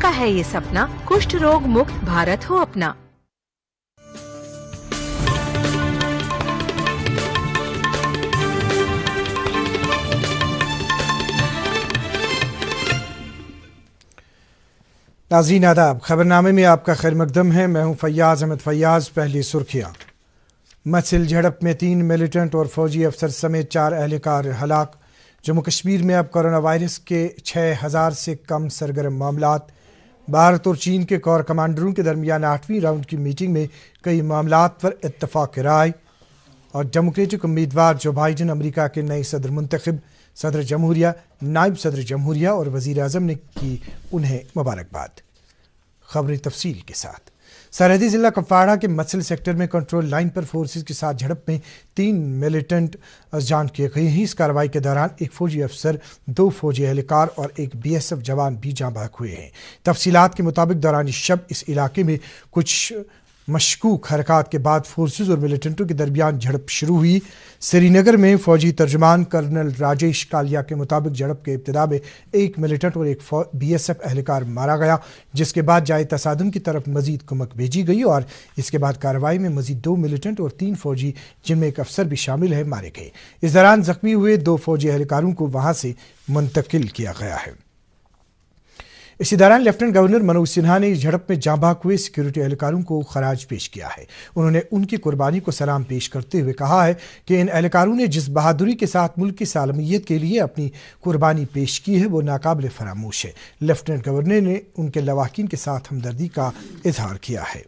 सबका है ये सपना, कुष्ठ रोग मुक्त भारत हो अपना। नाज़रीन आदाब, खबरनामे में आपका खैर मकदम है। मैं हूं फैयाज अहमद फैयाज। पहली सुर्खियाँ। मत्सिल झड़प में 3 मिलिटेंट और फौजी अफसर समेत 4 एहलकार हलाक। जम्मू कश्मीर में अब कोरोना वायरस के 6000 से कम सरगर्म मामलात। भारत और चीन के कोर कमांडरों के दरमियान 8वीं राउंड की मीटिंग में कई मामलात पर इत्तफाक राय। और डेमोक्रेटिक उम्मीदवार जो बाइडन अमेरिका के नए सदर मुंतखब। सदर जमहूरिया, नायब सदर जमहूरिया और वज़ीर आज़म ने की उन्हें मुबारकबाद। खबरें तफसील के साथ। सरहदी ज़िला कुपवाड़ा के मत्सिल सेक्टर में कंट्रोल लाइन पर फोर्सेस के साथ झड़प में 3 मिलिटेंट जान किए गए हैं। इस कार्रवाई के दौरान एक फौजी अफसर, 2 फौजी एहलकार और एक BSF जवान भी जाँ बहक हुए हैं। तफसीलात के मुताबिक दौरान शब इस इलाके में कुछ मशकूक हरकत के बाद फोर्सेस और मिलिटेंटों के दरमियान झड़प शुरू हुई। श्रीनगर में फौजी तर्जुमान कर्नल राजेश कालिया के मुताबिक झड़प के इब्तिदा में एक मिलिटेंट और एक BSF एहलकार मारा गया, जिसके बाद जाए तसादुम की तरफ मजीद कुमक भेजी गई और इसके बाद कार्रवाई में मजीद 2 मिलिटेंट और 3 फौजी, जिनमें एक अफसर भी शामिल है, मारे गए। इस दौरान जख्मी हुए 2 फौजी एहलकारों को वहां से मुंतकिल किया गया है। इसी दौरान लेफ्टिनेंट गवर्नर मनोज सिन्हा ने इस झड़प में जाँ बहक हुए सिक्योरिटी एहलकारों को खराज पेश किया है। उन्होंने उनकी कुर्बानी को सलाम पेश करते हुए कहा है कि इन एहलकारों ने जिस बहादुरी के साथ मुल्क की सालमियत के लिए अपनी कुर्बानी पेश की है, वो नाकाबिल फरामोश है। लेफ्टिनेंट गवर्नर ने उनके लवाकिन के साथ हमदर्दी का इजहार किया है।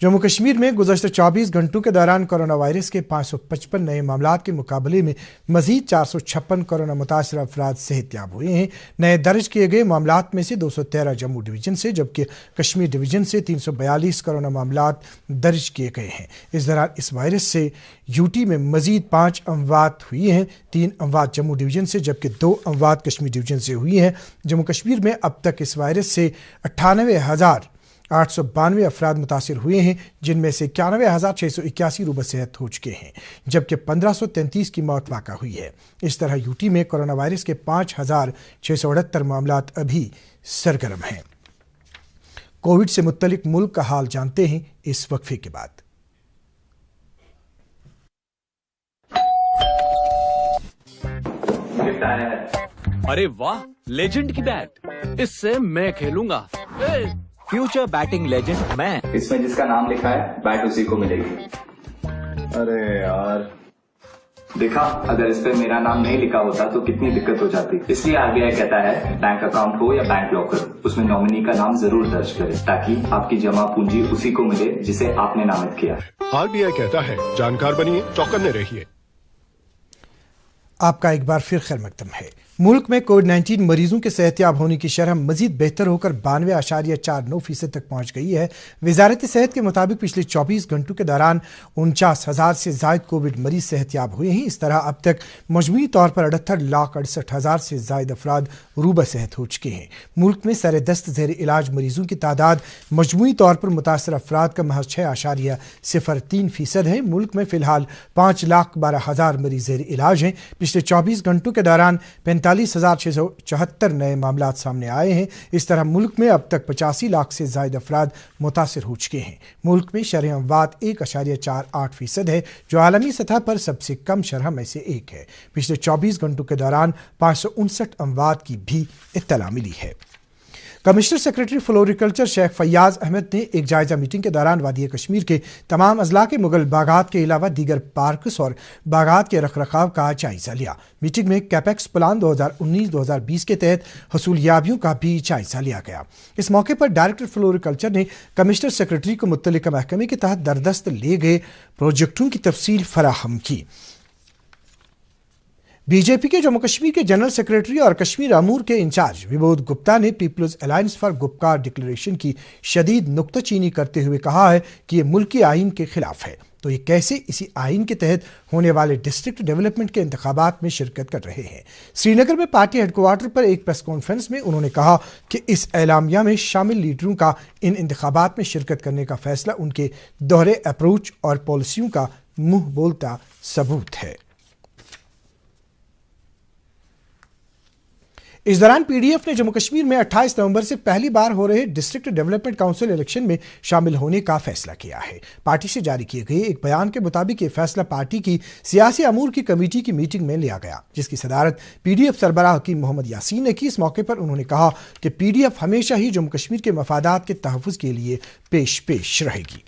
जम्मू कश्मीर में गुज़श्ता 24 घंटों के दौरान कोरोना वायरस के 555 नए मामलात के मुकाबले में मजीद 456 कोरोना मुतासर अफराद सेहतयाब हुए हैं। नए दर्ज किए गए मामलात में से 213 जम्मू डिवीजन से, जबकि कश्मीर डिवीजन से 342 कोरोना मामलात दर्ज किए गए हैं। इस दौरान इस वायरस से यूटी में मजीद 5 अमवात हुई हैं। 3 अमवात जम्मू डिवीजन से, जबकि 2 अमवात कश्मीर डिवीजन से हुई हैं। जम्मू कश्मीर में अब तक इस वायरस से 98,892 अफराद मुतासिर हुए हैं, जिनमें से 91,681 रूबा सेहत हो चुके हैं, जबकि 1533 की मौत वाक़ा हुई है। इस तरह यूटी में कोरोना वायरस के 5,668 मामलात अभी सरगर्म हैं। कोविड से मुत्तलिक मुल्क का हाल जानते हैं इस वक्फे के बाद। अरे वाह, लेजेंड की बैट, इससे मैं खेलूंगा। फ्यूचर बैटिंग लेजेंड मैं। इसमें जिसका नाम लिखा है बैट उसी को मिलेगी। अरे यार, देखा, अगर इस पे मेरा नाम नहीं लिखा होता तो कितनी दिक्कत हो जाती। इसलिए RBI कहता है बैंक अकाउंट हो या बैंक लॉकर, उसमें नॉमिनी का नाम जरूर दर्ज करें, ताकि आपकी जमा पूंजी उसी को मिले जिसे आपने नामित किया। RBI कहता है जानकार बनिए, चौकन्ने रहिए। आपका एक बार फिर खैर मकदम है। मुल्क में कोविड-19 मरीजों के सेहतयाब होने की शरह मजीद बेहतर होकर 92.49% तक पहुंच गई है। वजारत सेहत के मुताबिक पिछले 24 घंटों के दौरान 49,000 से जायद कोविड मरीज सेहतयाब हुए हैं। इस तरह अब तक मजमूई तौर पर 68,68,000 से जायद अफराद रूबा सेहत हो चुके हैं। मुल्क में सर दस्त ज़ेर इलाज मरीजों की तादाद मजमूई तौर पर मुतासर अफराद का महज 6.03% है। मुल्क में फ़िलहाल 5,12,000 मरीज ज़ेर इलाज हैं। पिछले 24 घंटों के दौरान 45,674 नए मामलात सामने आए हैं। इस तरह मुल्क में अब तक 85 लाख से ज़ायद अफराद मुतासिर हो चुके हैं। मुल्क में शरह अमवात 1.48% है, जो आलमी सतह पर सबसे कम शरह में से एक है। पिछले 24 घंटों के दौरान 559 अमवात की भी इत्तला मिली है। Commissioner secretary floriculture Sheikh Fayaz Ahmad ने एक जायजा मीटिंग के दौरान वादी कश्मीर के तमाम अजला के मुगल बागात के अलावा दीगर पार्कस और बागात के रखरखाव का जायजा लिया। मीटिंग में कैपेक्स प्लान 2019-2020 के तहत हसूलियाबियों का भी जायजा लिया गया। इस मौके पर डायरेक्टर फ्लोरिकल्चर ने कमिश्नर सेक्रेटरी को मुत्तलिका महकमे के तहत दरदस्त लिए गए प्रोजेक्टों की तफसील फराहम की। बीजेपी के जम्मू कश्मीर के जनरल सेक्रेटरी और कश्मीर अमूर के इंचार्ज विबोध गुप्ता ने people's alliance for Gupkar declaration की शदीद नुक्ताचीनी करते हुए कहा है कि ये मुल्की आइन के खिलाफ है, तो ये कैसे इसी आइन के तहत होने वाले डिस्ट्रिक्ट डेवलपमेंट के इंतखाबात में शिरकत कर रहे हैं। श्रीनगर में पार्टी हेडक्वार्टर पर एक प्रेस कॉन्फ्रेंस में उन्होंने कहा कि इस एलामिया में शामिल लीडरों का इन इंतखाबात में शिरकत करने का फैसला उनके दोहरे अप्रोच और पॉलिसियों का मुंह बोलता सबूत है। इस दौरान पीडीएफ ने जम्मू कश्मीर में 28 नवंबर से पहली बार हो रहे डिस्ट्रिक्ट डेवलपमेंट काउंसिल इलेक्शन में शामिल होने का फैसला किया है। पार्टी से जारी किए गए एक बयान के मुताबिक ये फैसला पार्टी की सियासी अमूर की कमेटी की मीटिंग में लिया गया, जिसकी सदारत पीडीएफ सरबराह हकीम मोहम्मद यासीन ने की। इस मौके पर उन्होंने कहा कि पीडीएफ हमेशा ही जम्मू कश्मीर के मफादात के तहफ़्फ़ुज़ के लिए पेश रहेगी।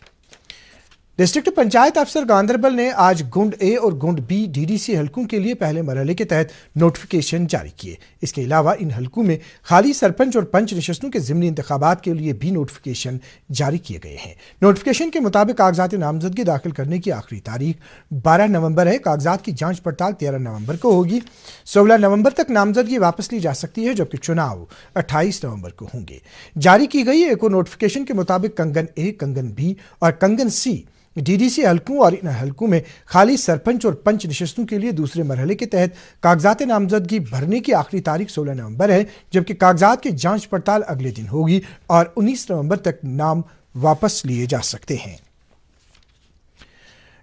डिस्ट्रिक्ट पंचायत अफसर गांधरबल ने आज गुंड ए और गुंड बी डीडीसी हलकों के लिए पहले मरहले के तहत नोटिफिकेशन जारी किए। इसके अलावा इन हलकों में खाली सरपंच और पंच नशस्तों के ज़िमनी इंतखाबात के लिए भी नोटिफिकेशन जारी किए गए हैं। नोटिफिकेशन के मुताबिक कागजात नामजदगी दाखिल करने की आखिरी तारीख 12 नवंबर है। कागजात की जांच पड़ताल 13 नवंबर को होगी। 16 नवंबर तक नामजदगी वापस ली जा सकती है, जबकि चुनाव 28 नवंबर को होंगे। जारी की गई एक और नोटिफिकेशन के मुताबिक कंगन ए, कंगन बी और कंगन सी डीडीसी हलकों और इन हलकों में खाली सरपंच और पंच नशस्तों के लिए दूसरे मरहले के तहत कागजात नामजदगी भरने की आखिरी तारीख 16 नवंबर है, जबकि कागजात की जांच पड़ताल अगले दिन होगी और 19 नवंबर तक नाम वापस लिए जा सकते हैं।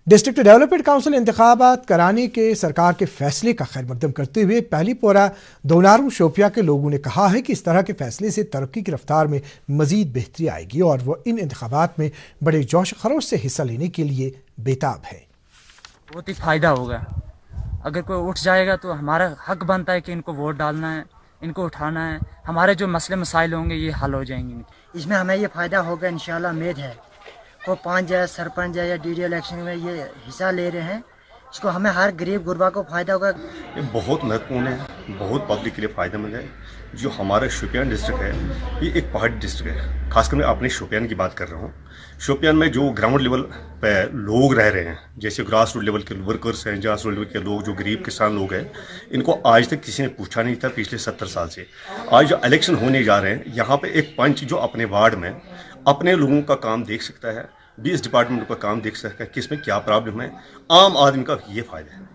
डिस्ट्रिक्ट डेवलपमेंट काउंसिल इंतखाबात कराने के सरकार के फैसले का खैर मकदम करते हुए पहली पोरा दोनारू शोपिया के लोगों ने कहा है कि इस तरह के फैसले से तरक्की की रफ्तार में मजीद बेहतरी आएगी और वो इन इंतखाबात में बड़े जोश खरोश से हिस्सा लेने के लिए बेताब है। बहुत ही फ़ायदा होगा। अगर कोई उठ जाएगा तो हमारा हक बनता है कि इनको वोट डालना है, इनको उठाना है। हमारे जो मसले मसाइल होंगे ये हल हो जाएंगे। इसमें हमें ये फ़ायदा होगा इंशाल्लाह। उम्मीद है को पंच है, सरपंच है या डीडी इलेक्शन में ये हिस्सा ले रहे हैं, इसको हमें हर गरीब गुरबा को फ़ायदा होगा। ये बहुत महत्वपूर्ण है, बहुत पब्लिक के लिए फ़ायदेमंद है। जो हमारा शोपियान डिस्ट्रिक्ट है ये एक पहाड़ी डिस्ट्रिक्ट है। खासकर मैं अपने शोपियान की बात कर रहा हूँ। शोपियान में जो ग्राउंड लेवल पे लोग रह रहे हैं, जैसे ग्रास रूट लेवल के वर्कर्स हैं, ग्रास रूट लेवल के लोग जो गरीब किसान लोग हैं, इनको आज तक किसी ने पूछा नहीं था पिछले 70 साल से। आज जो इलेक्शन होने जा रहे हैं, यहाँ पे एक पंच जो अपने वार्ड में अपने लोगों का काम देख सकता है, 20 डिपार्टमेंट का काम देख सकता है, किस में क्या प्रॉब्लम है, आम आदमी का ये फायदा है।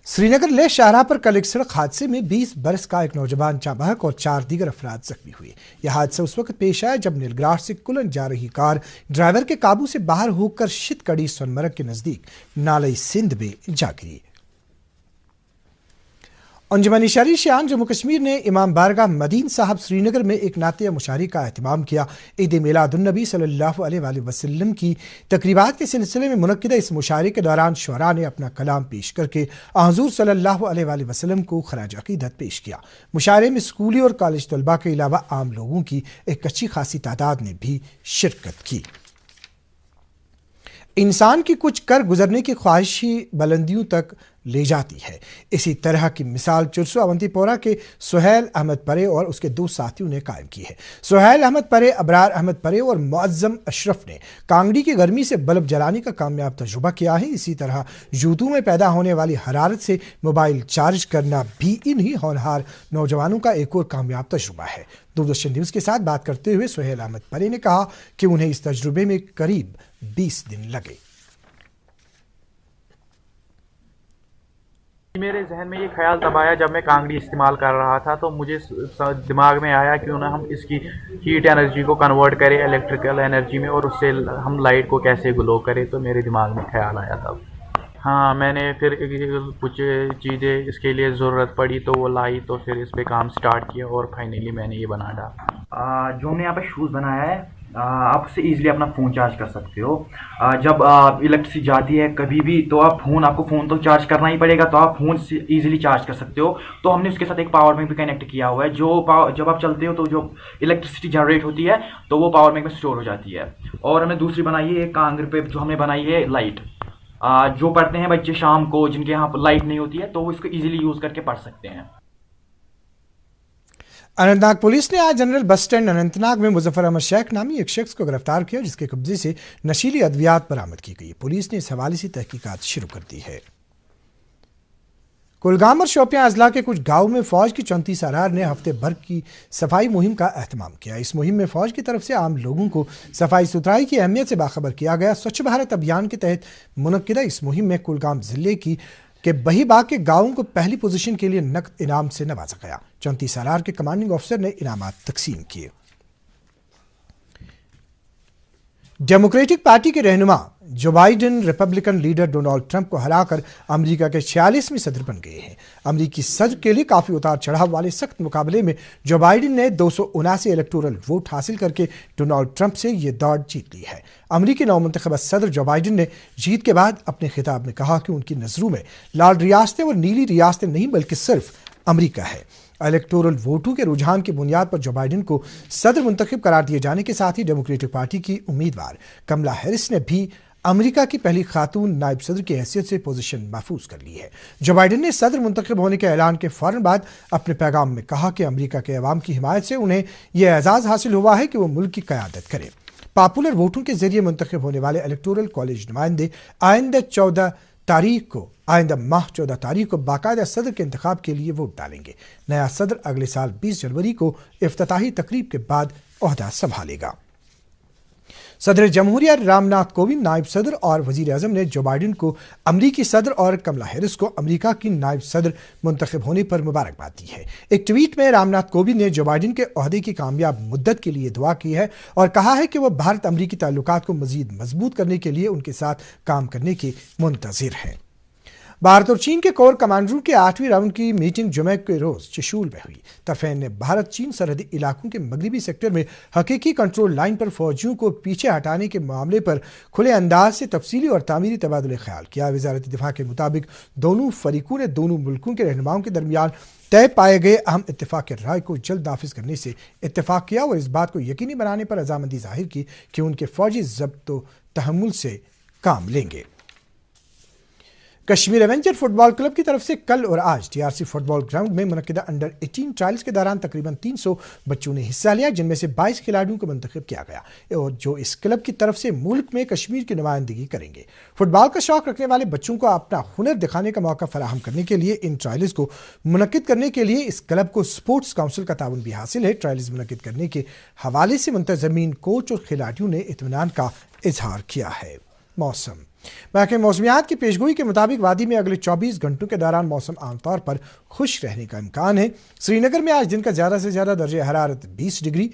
श्रीनगर लेह शाहराह पर कल एक सड़क हादसे में 20 बरस का एक नौजवान जाँ बहक और 4 दीगर अफराद जख्मी हुए। यह हादसा उस वक्त पेश आया जब नीलग्रास से कुलन जा रही कार ड्राइवर के काबू से बाहर होकर शितकड़ी सोनमर्ग के नजदीक नाले सिंध में जा गिरी। अंजुमन शहरी शान जम्मू कश्मीर ने इमाम बारगाह मदीन साहब श्रीनगर में एक नातिया मुशायरे का एहतमाम किया। ईद मिलादुन्नबी सल्लल्लाहु अलैहि वसल्लम की तकरीबात के सिलसिले में मुनक्किदा इस मुशायरे के दौरान शुअरा ने अपना कलाम पेश करके हुज़ूर सल्लल्लाहु अलैहि वसल्लम को खराज अकीदत पेश किया। मुशायरे में स्कूली और कॉलेज तलबा के अलावा आम लोगों की एक अच्छी खासी तादाद ने भी शिरकत की। इंसान की कुछ कर गुजरने की ख्वाहिश ही बुलंदियों तक ले जाती है। इसी तरह की मिसाल चुरसू अवंतीपोरा के सुहेल अहमद परे और उसके 2 साथियों ने कायम की है। सुहेल अहमद परे, अबरार अहमद परे और मुअज्जम अशरफ ने कांगड़ी की गर्मी से बल्ब जलाने का कामयाब तजुर्बा किया है। इसी तरह यूतू में पैदा होने वाली हरारत से मोबाइल चार्ज करना भी इन्हीं होनहार नौजवानों का एक और कामयाब तजुर्बा है। दूरदर्शन न्यूज़ के साथ बात करते हुए सुहेल अहमद परे ने कहा कि उन्हें इस तजुर्बे में करीब 20 दिन लगे। मेरे जहन में ये ख्याल तब आया जब मैं कांगड़ी इस्तेमाल कर रहा था, तो मुझे दिमाग में आया क्यों ना हम इसकी हीट एनर्जी को कन्वर्ट करें इलेक्ट्रिकल एनर्जी में और उससे हम लाइट को कैसे ग्लो करें। तो मेरे दिमाग में ख्याल आया तब। हाँ, मैंने फिर कुछ चीज़ें इसके लिए ज़रूरत पड़ी तो वो लाई, तो फिर इस पर काम स्टार्ट किया और फाइनली मैंने ये बना डाला। जो हमने यहाँ पे शूज़ बनाया है, आप उससे ईजिली अपना फ़ोन चार्ज कर सकते हो। जब इलेक्ट्रिसिटी जाती है कभी भी तो आपको फ़ोन तो चार्ज करना ही पड़ेगा, तो आप फ़ोन से ईजिली चार्ज कर सकते हो। तो हमने उसके साथ एक पावर बैंक भी कनेक्ट किया हुआ है। जब आप चलते हो तो जो इलेक्ट्रिसिटी जनरेट होती है तो वो पावर बैंक में स्टोर हो जाती है। और हमने दूसरी बनाई है एक कांगड़ पे जो हमने बनाई है लाइट। जो पढ़ते हैं बच्चे शाम को, जिनके यहाँ पर लाइट नहीं होती है, तो वो इसको ईजिली यूज़ करके पढ़ सकते हैं। अनंतनाग पुलिस ने आज जनरल बस स्टैंड अनंतनाग में मुजफ्फर अहमद शेख नामी एक शख्स को गिरफ्तार किया, जिसके कब्जे से नशीली अद्वियात बरामद की गई। पुलिस ने इस हवाले से तहकीकात शुरू कर दी है। कुलगाम और शोपियां अजला के कुछ गांवों में फौज की 34 अरार ने हफ्ते भर की सफाई मुहिम का एहतमाम किया। इस मुहिम में फौज की तरफ से आम लोगों को सफाई सुथराई की अहमियत से बाखबर किया गया। स्वच्छ भारत अभियान के तहत मुनक्किदा इस मुहिम में कुलगाम जिले के बहीबाग के गांवों को पहली पोजीशन के लिए नकद इनाम से नवाजा गया। 34 अरार के कमांडिंग ऑफिसर ने इनामात तकसीम किए। डेमोक्रेटिक पार्टी के रहनुमा Joe Biden Republican leader Donald Trump को हराकर अमेरिका के 46वें सदर बन गए हैं। अमेरिकी सदर के लिए काफी उतार चढ़ाव वाले सख्त मुकाबले में जो बाइडेन ने 279 इलेक्टोरल वोट हासिल करके डोनाल्ड ट्रंप से ये दौड़ जीत ली है। अमेरिकी नवमुंतखब सदर जो बाइडेन ने जीत के बाद अपने खिताब में कहा कि उनकी नजरों में लाल रियासतें और नीली रियासतें नहीं बल्कि सिर्फ अमेरिका है। इलेक्टोरल वोटों के रुझान की बुनियाद पर जो बाइडेन को सदर मुंतखब करार दिए जाने के साथ ही डेमोक्रेटिक पार्टी की उम्मीदवार कमला हैरिस ने भी अमेरिका की पहली खातून नायब सदर की हैसियत से पोजीशन महफूज कर ली है। जो बाइडेन ने सदर मुंतखब होने के ऐलान के फौरन बाद अपने पैगाम में कहा कि अमेरिका के अवाम की हिमायत से उन्हें यह एजाज हासिल हुआ है कि वो मुल्क की क़यादत करें। पॉपुलर वोटों के जरिए मुंतखब होने वाले इलेक्टोरल कॉलेज नुमाइंदे आइंदा माह 14 तारीख को बाकायदा सदर के इंतखाब के लिए वोट डालेंगे। नया सदर अगले साल 20 जनवरी को इफ्तिताही तकरीब के बाद ओहदा संभालेगा। सदर जमहूरिया रामनाथ कोविंद, नायब सदर और वजीर आजम ने जो बाइडेन को अमरीकी सदर और कमला हैरिस को अमरीका की नायब सदर मुंतखब होने पर मुबारकबाद दी है। एक ट्वीट में रामनाथ कोविंद ने जो बाइडेन के ओहदे की कामयाब मुद्दत के लिए दुआ की है और कहा है कि वह भारत अमरीकी ताल्लुकात को मजीद मजबूत करने के लिए उनके साथ काम करने के मुंतजिर है। भारत और चीन के कोर कमांडरों के 8वीं राउंड की मीटिंग जुमे के रोज चशूल में हुई। तफैन ने भारत चीन सरहदी इलाकों के मगरबी सेक्टर में हकीकी कंट्रोल लाइन पर फौजियों को पीछे हटाने के मामले पर खुले अंदाज से तफसीली और तामीरी तबादुल ख्याल किया। वजारत दिफा के मुताबिक दोनों फरीकों ने दोनों मुल्कों के रहनुमाओं के दरमियान तय पाए गए अहम इत्तेफाक राय को जल्द नाफिज करने से इत्तेफाक किया और इस बात को यकीनी बनाने पर रजामंदी जाहिर की कि उनके फौजी ज़ब्त व तहम्मुल से काम लेंगे। कश्मीर एवेंजर फुटबॉल क्लब की तरफ से कल और आज टीआरसी फुटबॉल ग्राउंड में मुनक्किदा अंडर 18 ट्रायल्स के दौरान तकरीबन 300 बच्चों ने हिस्सा लिया, जिनमें से 22 खिलाड़ियों को मुंतखब किया गया और जो इस क्लब की तरफ से मुल्क में कश्मीर की नुमाइंदगी करेंगे। फुटबॉल का शौक रखने वाले बच्चों को अपना हुनर दिखाने का मौका फराहम करने के लिए इन ट्रायल्स को मुनक्किद करने के लिए इस क्लब को स्पोर्ट्स काउंसिल का ताउन भी हासिल है। ट्रायल्स मुनक्किद करने के हवाले से मुंतज़मीन, कोच और खिलाड़ियों ने इत्मीनान का इजहार किया है। मौसम महकमे मौसमियात की पेशगोई के मुताबिक वादी में अगले 24 घंटों के दौरान मौसम आमतौर पर खुश रहने का इम्कान है। श्रीनगर में आज दिन का ज़्यादा से ज़्यादा दर्जे हरारत 20 डिग्री,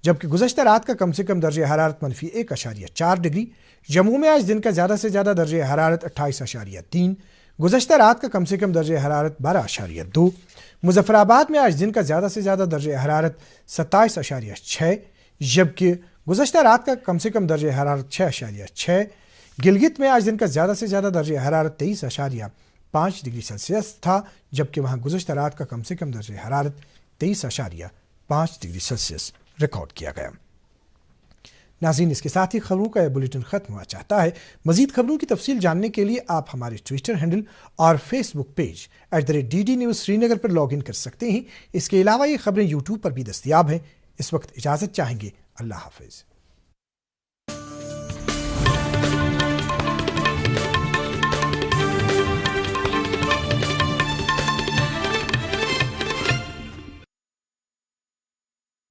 जबकि गुज़श्ता रात का कम से कम दर्जे हरारत -1.4 डिग्री। जम्मू में आज दिन का ज़्यादा से ज़्यादा दर्जे हरारत 28.3, गुज़श्ता रात का कम से कम दर्जे हरारत 12.2। मुजफ्फराबाद में आज दिन का ज़्यादा से ज़्यादा दर्जे हरारत 27.6, जबकि गुज़श्ता रात का कम से कम दर्जे हरारत 6.6। गिलगित में आज दिन का ज़्यादा से ज़्यादा दर्जे हरारत 23.5 डिग्री सेल्सियस था, जबकि वहाँ गुज़श्ता रात का कम से कम दर्जे हरारत 23.5 डिग्री सेल्सियस रिकॉर्ड किया गया। नाज़रीन, इसके साथ ही खबरों का यह बुलेटिन ख़त्म हुआ चाहता है। मज़ीद खबरों की तफसील जानने के लिए आप हमारे ट्विटर हैंडल और Facebook page @DD News Srinagar पर लॉग इन कर सकते हैं। इसके अलावा ये खबरें यूट्यूब पर भी दस्तयाब हैं। इस वक्त इजाज़त चाहेंगे। अल्लाह हाफ़िज़।